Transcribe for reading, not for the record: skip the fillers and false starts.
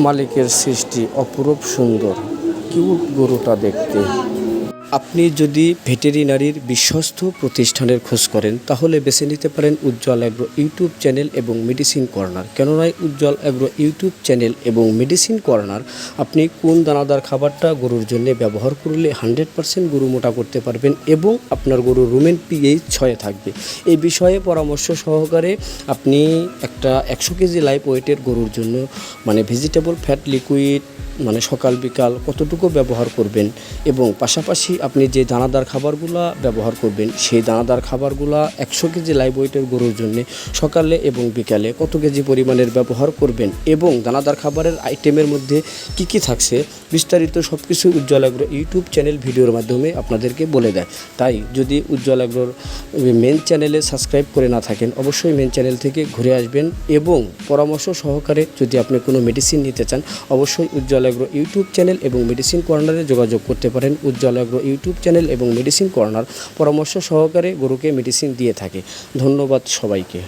মালিকের সৃষ্টি অপরূপ সুন্দর, কিউট গরুটা দেখতে। আপনি যদি ভেটেরিনারির বিশ্বস্ত প্রতিষ্ঠানের খোঁজ করেন তাহলে বেছে নিতে পারেন উজ্জ্বল অ্যাগ্রো ইউটিউব চ্যানেল এবং মেডিসিন কর্নার। কেননা উজ্জ্বল অ্যাগ্রো ইউটিউব চ্যানেল এবং মেডিসিন কর্নার আপনি কোন দানাদার খাবারটা গরুর জন্য ব্যবহার করলে 100% গরু মোটা করতে পারবেন এবং আপনার গরুর রুমেন পিএইচ 6 থাকবে, এই বিষয়ে পরামর্শ সহকারে আপনি একটা 100 কেজি লাইভ ওয়েটের গরুর জন্য ভেজিটেবল ফ্যাট লিকুইড সকাল বিকাল কতটুকু ব্যবহার করবেন এবং পাশাপাশি আপনি যে দানাদার খাবারগুলো ব্যবহার করবেন সেই দানাদার খাবারগুলো 100 কেজি লাইভ ওয়েটের গরুর জন্য সকালে এবং বিকালে কত কেজি পরিমাণের ব্যবহার করবেন এবং দানাদার খাবারের আইটেমের মধ্যে কি থাকছে বিস্তারিত সব কিছু উজ্জ্বল অ্যাগ্রো ইউটিউব চ্যানেল ভিডিওর মাধ্যমে আপনাদেরকে বলে দেয়। তাই যদি উজ্জ্বল অ্যাগ্রোর মেন চ্যানেলে সাবস্ক্রাইব করে না থাকেন অবশ্যই মেন চ্যানেল থেকে ঘুরে আসবেন এবং পরামর্শ সহকারে যদি আপনি কোনো মেডিসিন নিতে চান অবশ্যই উজ্জ্বল অ্যাগ্রো ইউটিউব চ্যানেল এবং মেডিসিন কর্নারে যোগাযোগ করতে পারেন। উজ্জ্বল অ্যাগ্রো ইউটিউব চ্যানেল এবং মেডিসিন কর্নার পরামর্শ সহকারে গরুকে মেডিসিন দিয়ে থাকে। ধন্যবাদ সবাইকে।